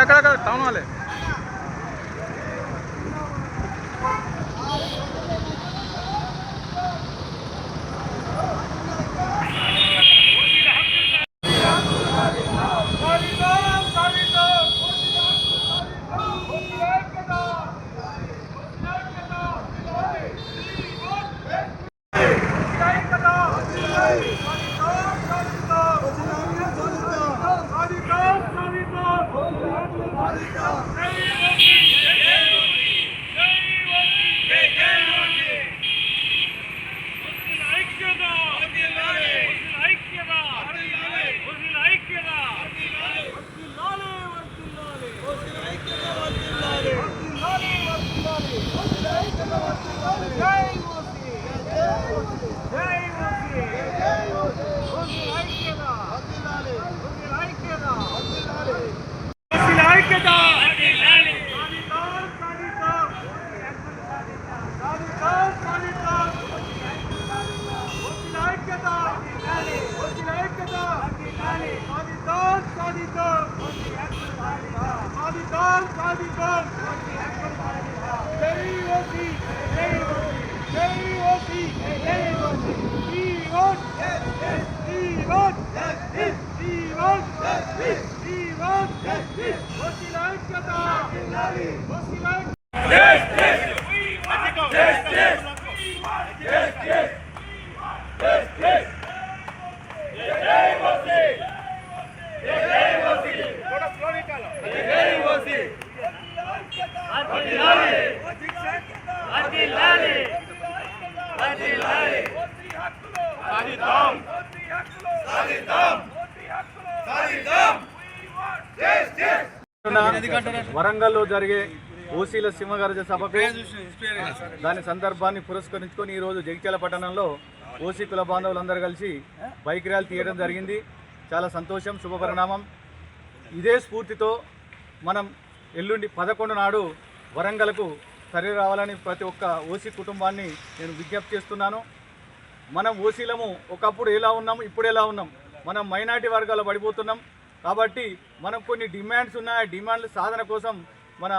Town వాళ్ళే వరంగల్లో జరిగే ఓసీల సింహగర్జ సభకు దాని సందర్భాన్ని పురస్కరించుకొని ఈరోజు జగిత్యాల పట్టణంలో ఓసీ కుల బాంధవులందరూ కలిసి బైక్ ర్యాలీ తీయడం జరిగింది. చాలా సంతోషం, శుభపరిణామం. ఇదే స్ఫూర్తితో మనం ఎల్లుండి 11 నాడు వరంగల్కు తరలి రావాలని ప్రతి ఒక్క ఓసీ కుటుంబాన్ని నేను విజ్ఞప్తి చేస్తున్నాను. మనం ఓసీలము ఒకప్పుడు ఎలా ఉన్నాము, ఇప్పుడు ఎలా ఉన్నాం, మనం మైనారిటీ వర్గాలు పడిపోతున్నాం. కాబట్టి మనకు కొన్ని డిమాండ్స్ ఉన్నాయి. డిమాండ్ల సాధన కోసం మన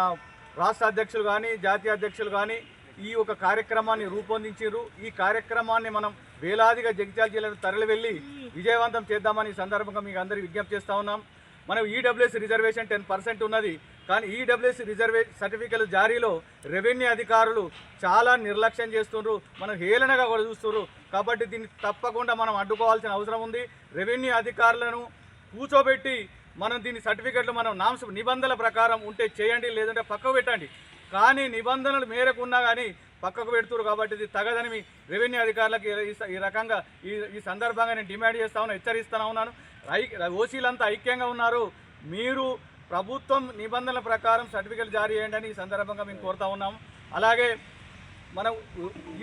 రాష్ట్ర అధ్యక్షులు కానీ జాతీయ అధ్యక్షులు కానీ ఈ ఒక కార్యక్రమాన్ని రూపొందించారు. ఈ కార్యక్రమాన్ని మనం వేలాదిగా జగిత్యాల జిల్లాకు తరలి వెళ్ళి విజయవంతం చేద్దామని ఈ సందర్భంగా మీకు అందరికీ విజ్ఞప్తి చేస్తూ ఉన్నాం. మనం ఈడబ్ల్యూఎస్ రిజర్వేషన్ 10% ఉన్నది. కానీ ఈడబ్ల్యూఎస్ సర్టిఫికెట్ జారీలో రెవెన్యూ అధికారులు చాలా నిర్లక్ష్యం చేస్తున్నారు, మనం హేళనగా కూడా చూస్తున్నారు. కాబట్టి దీన్ని తప్పకుండా మనం అడ్డుకోవాల్సిన అవసరం ఉంది. రెవెన్యూ అధికారులను కూర్చోబెట్టి మనం దీని సర్టిఫికెట్లు మనం నిబంధనల ప్రకారం ఉంటే చేయండి, లేదంటే పక్కకు పెట్టండి. కానీ నిబంధనలు మేరకు ఉన్నా కానీ పక్కకు పెడుతున్నారు. కాబట్టి ఇది తగదని మీ రెవెన్యూ అధికారులకు ఈ రకంగా ఈ సందర్భంగా నేను డిమాండ్ చేస్తా ఉన్నాను, హెచ్చరిస్తూ ఉన్నాను. ఓసీలంతా ఐక్యంగా ఉన్నారు. మీరు ప్రభుత్వం నిబంధనల ప్రకారం సర్టిఫికెట్ జారీ చేయండి అని ఈ సందర్భంగా మేము కోరుతా ఉన్నాము. అలాగే మనం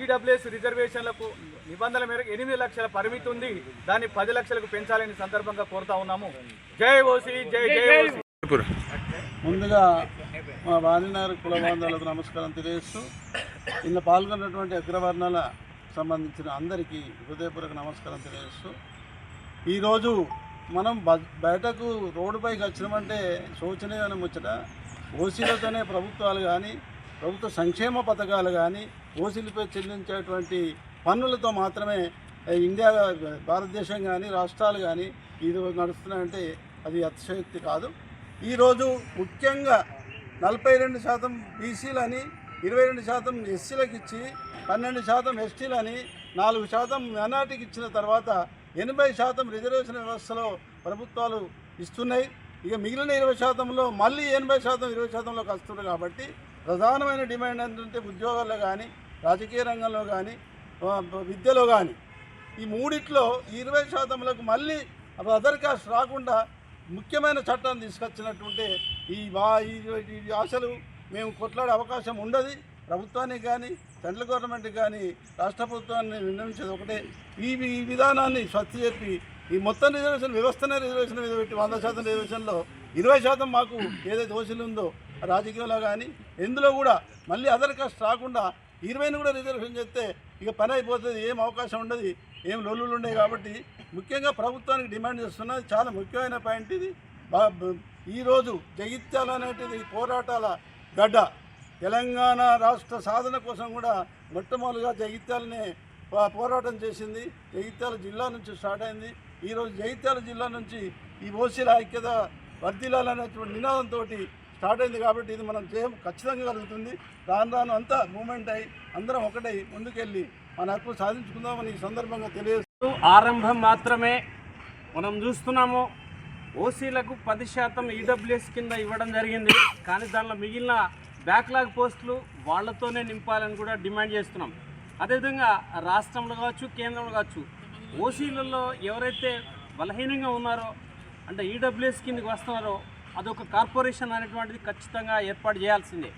ఈడబ్ల్యూఎస్ రిజర్వేషన్లకు నిబంధనల మేరకు 8 లక్షల పరిమితి ఉంది, దాన్ని 10 లక్షలకు పెంచాలని సందర్భంగా కోరుతా ఉన్నాము. జై ఓసీ, జై జై ఓసీ. ముందుగా మా వాణినగర్ కుల బాంధవులకు నమస్కారం తెలియజేస్తూ ఇందులో పాల్గొన్నటువంటి అగ్రవర్ణాల సంబంధించిన అందరికీ హృదయపూర్వక నమస్కారం తెలియజేస్తూ ఈరోజు మనం బయటకు రోడ్డుపైకి వచ్చినామంటే శోచనీయమైన ముచ్చట. ఓసీలతోనే ప్రభుత్వాలు కానీ ప్రభుత్వ సంక్షేమ పథకాలు కానీ ఓసీలపై చెల్లించేటువంటి పన్నులతో మాత్రమే ఇండియా భారతదేశం కానీ రాష్ట్రాలు కానీ ఈరోజు నడుస్తున్నాయంటే అది అతిశయోక్తి కాదు. ఈరోజు ముఖ్యంగా 42% బీసీలని 22% ఎస్సీలకు ఇచ్చి 12% ఎస్టీలని 4% మైనార్టీకి ఇచ్చిన తర్వాత 80% రిజర్వేషన్ వ్యవస్థలో ప్రభుత్వాలు ఇస్తున్నాయి. ఇక మిగిలిన 20%లో మళ్ళీ 80% 20%లోకి వస్తున్నారు. కాబట్టి ప్రధానమైన డిమాండ్ ఏంటంటే ఉద్యోగాల్లో కానీ రాజకీయ రంగంలో కానీ విద్యలో కానీ ఈ మూడిట్లో 20%లకు మళ్ళీ అదర్ కాస్ట్ రాకుండా ముఖ్యమైన చట్టాన్ని తీసుకొచ్చినట్టుంటే ఈ ఆశలు మేము కొట్లాడే అవకాశం ఉండదు. ప్రభుత్వానికి కానీ సెంట్రల్ గవర్నమెంట్కి కానీ రాష్ట్ర ప్రభుత్వాన్ని విన్నవించేది ఒకటే, ఈ విధానాన్ని స్వచ్ఛ చెప్పి ఈ మొత్తం రిజర్వేషన్ వ్యవస్థనే రిజర్వేషన్ మీద పెట్టి 100% రిజర్వేషన్లో 20% మాకు ఏదైతే దోషులు ఉందో రాజకీయంలో కానీ ఎందులో కూడా మళ్ళీ అదర్ కాస్ట్ రాకుండా 20ని కూడా రిజర్వేషన్ చేస్తే ఇక పని అయిపోతుంది, ఏం అవకాశం ఉండదు, ఏం లొల్లులు ఉన్నాయి. కాబట్టి ముఖ్యంగా ప్రభుత్వానికి డిమాండ్ చేస్తున్నది చాలా ముఖ్యమైన పాయింట్ ఇది. ఈరోజు జగిత్యాల అనేటిది పోరాటాల గడ్డ. తెలంగాణ రాష్ట్ర సాధన కోసం కూడా మొట్టమొదటిగా జగిత్యాలనే పోరాటం చేసింది. జగిత్యాల జిల్లా నుంచి స్టార్ట్ అయింది. ఈరోజు జగిత్యాల జిల్లా నుంచి ఈ ఓసీల ఐక్యత వర్ధిల్లాలనేటువంటి నినాదంతో స్టార్ట్ అయింది. కాబట్టి ఇది మనం జయం ఖచ్చితంగా కలుగుతుంది. రాను రాను అంతా మూమెంట్ అయ్యి అందరం ఒకటై ముందుకెళ్ళి మన హక్కులు సాధించుకుందామని ఈ సందర్భంగా తెలియజేస్తూ ఆరంభం మాత్రమే. మనం చూస్తున్నాము ఓసీలకు 10% ఈడబ్ల్యూఎస్ కింద ఇవ్వడం జరిగింది. కానీ దానిలో మిగిలిన బ్యాక్లాగ్ పోస్టులు వాళ్లతోనే నింపాలని కూడా డిమాండ్ చేస్తున్నాం. అదేవిధంగా రాష్ట్రంలో కావచ్చు, కేంద్రంలో కావచ్చు, ఓసీలలో ఎవరైతే బలహీనంగా ఉన్నారో అంటే ఈడబ్ల్యూఎస్ కిందకి వస్తున్నారో అదొక కార్పొరేషన్ అనేటువంటిది ఖచ్చితంగా ఏర్పాటు చేయాల్సిందే.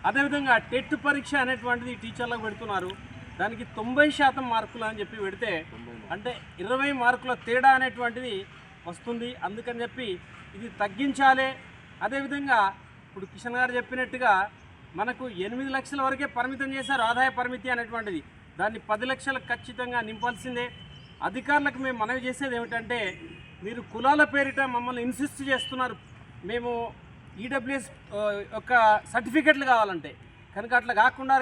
అదేవిధంగా టెట్ పరీక్ష అనేటువంటిది టీచర్లకు పెడుతున్నారు. దానికి 90% మార్కులు అని చెప్పి పెడితే అంటే 20 మార్కుల తేడా అనేటువంటిది వస్తుంది. అందుకని చెప్పి ఇది తగ్గించాలి. అదేవిధంగా ఇప్పుడు కిషన్ గారు చెప్పినట్టుగా మనకు 8 లక్షల వరకే పరిమితం చేశారు ఆదాయ పరిమితి అనేటువంటిది. దాన్ని 10 లక్షలకు ఖచ్చితంగా నింపాల్సిందే. అధికారులకు మేము మనవి చేసేది ఏమిటంటే మీరు కులాల పేరిట మమ్మల్ని ఇన్సిస్ట్ చేస్తున్నారు. మేము ఈడబ్ల్యూఎస్ యొక్క సర్టిఫికెట్లు కావాలంటే కనుక అట్లా కాకుండా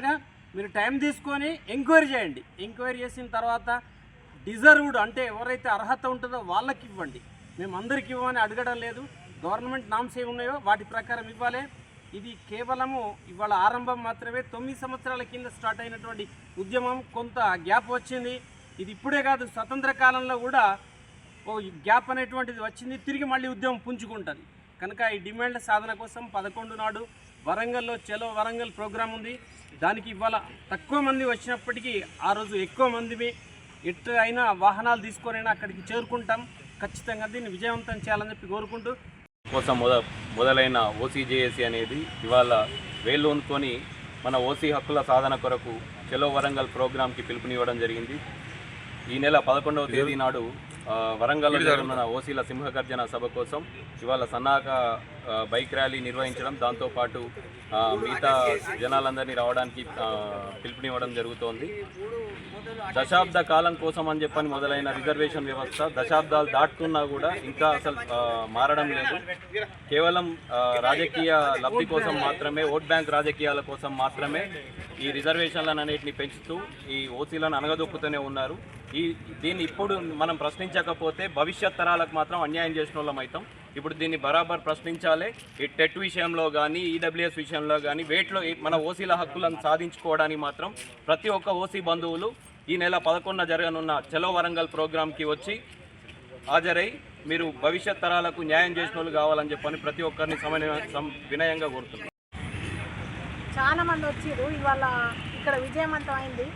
మీరు టైం తీసుకొని ఎంక్వైరీ చేయండి. ఎంక్వైరీ చేసిన తర్వాత డిజర్వ్డ్ అంటే ఎవరైతే అర్హత ఉంటుందో వాళ్ళకి ఇవ్వండి. మేము అందరికి ఇవ్వమని అడగడం లేదు. గవర్నమెంట్ నామ్స్ ఏమి ఉన్నాయో వాటి ప్రకారం ఇవ్వాలి. ఇది కేవలము ఇవాళ ఆరంభం మాత్రమే. 9 సంవత్సరాల కింద స్టార్ట్ అయినటువంటి ఉద్యమం కొంత గ్యాప్ వచ్చింది. ఇది ఇప్పుడే కాదు, స్వతంత్ర కాలంలో కూడా ఓ గ్యాప్ అనేటువంటిది వచ్చింది. తిరిగి మళ్ళీ ఉద్యమం పుంజుకుంటుంది. కనుక ఈ డిమాండ్ల సాధన కోసం 11 నాడు వరంగల్లో చలో వరంగల్ ప్రోగ్రాం ఉంది. దానికి ఇవాళ తక్కువ మంది వచ్చినప్పటికీ ఆ రోజు ఎక్కువ మంది ఎట్టు అయినా వాహనాలు తీసుకొనైనా అక్కడికి చేరుకుంటాం. ఖచ్చితంగా దీన్ని విజయవంతం చేయాలని చెప్పి కోరుకుంటూ కోసం మొదలైన ఓసీజేఏసీ అనేది ఇవాళ వేళ్ళూనుకొని మన ఓసీ హక్కుల సాధన కొరకు చలో వరంగల్ ప్రోగ్రాంకి పిలుపునివ్వడం జరిగింది. ఈ నెల 11వ తేదీ నాడు వరంగల్లో జరుగుతున్న ఓసీల సింహగర్జన సభ కోసం ఇవాళ సన్నాహక బైక్ ర్యాలీ నిర్వహించడం, దాంతోపాటు మిగతా జనాలందరినీ రావడానికి పిలుపునివ్వడం జరుగుతోంది. దశాబ్ద కాలం కోసం అని చెప్పని మొదలైన రిజర్వేషన్ వ్యవస్థ దశాబ్దాలు దాటుతున్నా కూడా ఇంకా అసలు మారడం లేదు. కేవలం రాజకీయ లబ్ధి కోసం మాత్రమే, ఓట్ బ్యాంక్ రాజకీయాల కోసం మాత్రమే ఈ రిజర్వేషన్లను అన్నిటిని పెంచుతూ ఈ ఓసీలను అనగదొక్కుతూనే ఉన్నారు. దీన్ని ఇప్పుడు మనం ప్రశ్నించకపోతే భవిష్యత్ తరాలకు మాత్రం అన్యాయం చేసిన వాళ్ళం అవుతాం. ఇప్పుడు దీన్ని బరాబర్ ప్రశ్నించాలి. ఈ టెట్ విషయంలో కానీ, ఈడబ్ల్యూఎస్ విషయంలో కానీ, వేట్లో మన ఓసీల హక్కులను సాధించుకోవడానికి మాత్రం ప్రతి ఒక్క ఓసీ బంధువులు ఈ నెల 11న జరగనున్న చలో వరంగల్ ప్రోగ్రాంకి వచ్చి హాజరై మీరు భవిష్యత్ తరాలకు న్యాయం చేసిన వాళ్ళు కావాలని చెప్పని ప్రతి ఒక్కరిని వినయంగా కోరుతున్నాం. చాలా మంది వచ్చారు. ఇవాళ ఇక్కడ విజయవంతం అయింది.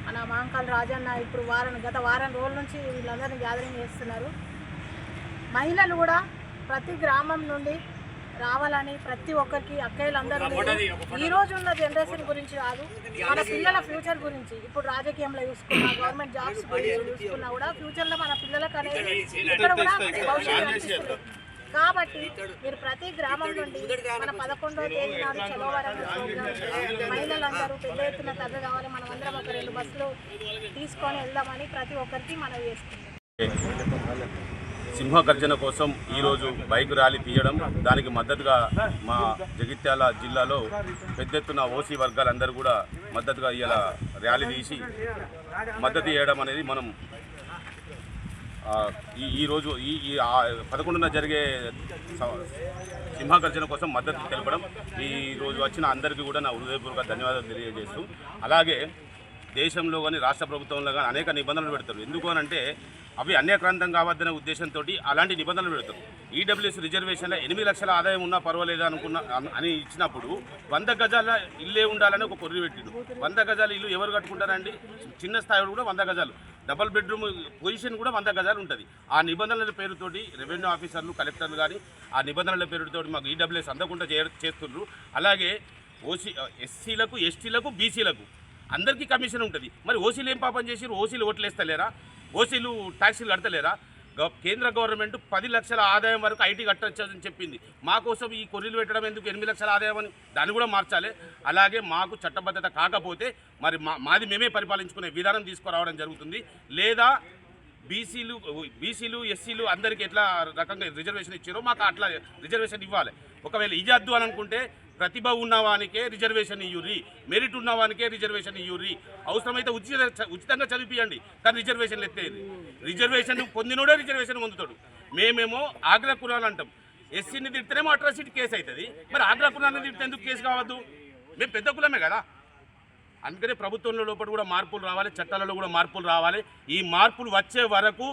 మన మాంకాల్ రాజన్న ఇప్పుడు గత వారం రోజుల నుంచి వీళ్ళందరినీ గ్యాదరింగ్ చేస్తున్నారు. మహిళలు కూడా ప్రతి గ్రామం నుండి రావాలని ప్రతి ఒక్కరికి అక్కయ్యలందరూ ఈ రోజు ఉన్న జనరేషన్ గురించి కాదు, మన పిల్లల ఫ్యూచర్ గురించి. ఇప్పుడు రాజకీయంలో చూసుకున్నా, గవర్నమెంట్ జాబ్స్ గురించి చూసుకున్నా కూడా ఫ్యూచర్లో మన పిల్లలకు అనేది ఇక్కడ కూడా భవిష్యత్తు కనిపిస్తుంది. కాబట్టి మీరు ప్రతి గ్రామం నుండి మన 11వ తేదీ నాడు చలో వరంగల్ ప్రోగ్రాం మహిళలందరూ పెద్ద ఎత్తున తగ్గ కావాలి. మనం అందరం ఒక 2 బస్సులు తీసుకొని వెళ్దామని ప్రతి ఒక్కరికి మనం చేస్తున్నాం. సింహగర్జన కోసం ఈరోజు బైక్ ర్యాలీ తీయడం, దానికి మద్దతుగా మా జగిత్యాల జిల్లాలో పెద్ద ఎత్తున ఓసీ వర్గాలందరూ కూడా మద్దతుగా ఇలా ర్యాలీ తీసి మద్దతు చేయడం అనేది మనం ఈరోజు ఈ 11న జరిగే సింహగర్జన కోసం మద్దతు తెలపడం, ఈరోజు వచ్చిన అందరికీ కూడా నా హృదయపూర్వక ధన్యవాదాలు తెలియజేస్తూ, అలాగే దేశంలో కానీ రాష్ట్ర ప్రభుత్వంలో కానీ అనేక నిబంధనలు పెడతారు. ఎందుకు అనంటే అవి అన్యాక్రాంతం కావద్దనే ఉద్దేశంతో అలాంటి నిబంధనలు పెడతారు. ఈడబ్ల్యూఎస్ రిజర్వేషన్లో 8 లక్షల ఆదాయం ఉన్నా పర్వాలేదు అని ఇచ్చినప్పుడు 100 గజాల ఇల్లే ఉండాలని ఒక కొర్రి పెట్టిండు. 100 గజాల ఇల్లు ఎవరు కట్టుకుంటారండి? చిన్న స్థాయిలో కూడా 100 గజాలు, డబల్ బెడ్రూమ్ పొజిషన్ కూడా 100 గజాలు ఉంటుంది. ఆ నిబంధనల పేరుతోటి రెవెన్యూ ఆఫీసర్లు, కలెక్టర్లు కానీ ఆ నిబంధనల పేరుతోటి మాకు ఈడబ్ల్యూఎస్ అందకుండా చేస్తున్నారు. అలాగే ఎస్సీలకు, ఎస్టీలకు, బీసీలకు అందరికీ కమిషన్ ఉంటుంది. మరి ఓసీలు ఏం పాపం చేసిరు? ఓసీలు ఓట్లు వేస్తలేరా? ఓసీలు ట్యాక్సీలు కడతలేరా? కేంద్ర గవర్నమెంట్ 10 లక్షల ఆదాయం వరకు ఐటీ కట్టొచ్చని చెప్పింది. మా కోసం ఈ కొర్రీలు పెట్టడం ఎందుకు? 8 లక్షల ఆదాయం అని దాన్ని కూడా మార్చాలి. అలాగే మాకు చట్టబద్ధత కాకపోతే మరి మాది మేమే పరిపాలించుకునే విధానం తీసుకురావడం జరుగుతుంది. లేదా బీసీలు ఎస్సీలు అందరికీ ఎట్లా రకంగా రిజర్వేషన్ ఇచ్చారో మాకు అట్లా రిజర్వేషన్ ఇవ్వాలి. ఒకవేళ ఇవ్వద్దు అని అనుకుంటే ప్రతిభ ఉన్నవానికే రిజర్వేషన్ ఇయ్యుర్రి, మెరిట్ ఉన్నవానికే రిజర్వేషన్ ఇయ్యుర్రి, అవసరమైతే ఉచితంగా చదివిపియండి, కానీ రిజర్వేషన్లు ఎత్తేది. రిజర్వేషన్ పొందినోడే రిజర్వేషన్ పొందుతాడు. మేమేమో ఆగ్రా కులాలు అంటాం, ఎస్సీని తిడితేనేమో అట్రాసిటీ కేసు అవుతుంది. మరి ఆగ్రా కులాన్ని తిడితే ఎందుకు కేసు కావద్దు? మేము పెద్ద కులమే కదా. అందుకనే ప్రభుత్వంలో లోపల కూడా మార్పులు రావాలి, చట్టాలలో కూడా మార్పులు రావాలి. ఈ మార్పులు వచ్చే వరకు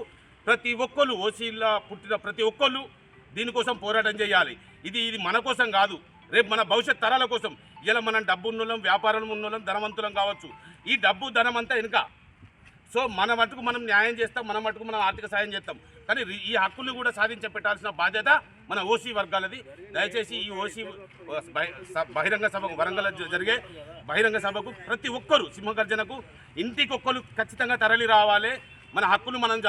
ప్రతి ఒక్కళ్ళు ఓసీలా పుట్టిన ప్రతి ఒక్కళ్ళు దీనికోసం పోరాటం చేయాలి. ఇది మన కోసం కాదు, రేపు మన భవిష్యత్ తరాల కోసం. ఇలా మనం డబ్బు ఉన్నోళ్ళం, వ్యాపారం ఉన్నోళ్ళం, ధనవంతులం కావచ్చు. ఈ డబ్బు ధనం అంతా వెనుక. సో మన మటుకు మనం న్యాయం చేస్తాం, మన మటుకు మనం ఆర్థిక సాయం చేస్తాం. కానీ ఈ హక్కులు కూడా సాధించి పెట్టాల్సిన బాధ్యత మన ఓసీ వర్గాలది. దయచేసి ఈ ఓసీ బహిరంగ సభకు, వరంగల్ జరిగే బహిరంగ సభకు ప్రతి ఒక్కరు సింహగర్జనకు ఇంటికొక్కరు ఖచ్చితంగా తరలి రావాలి. మన హక్కులు మనం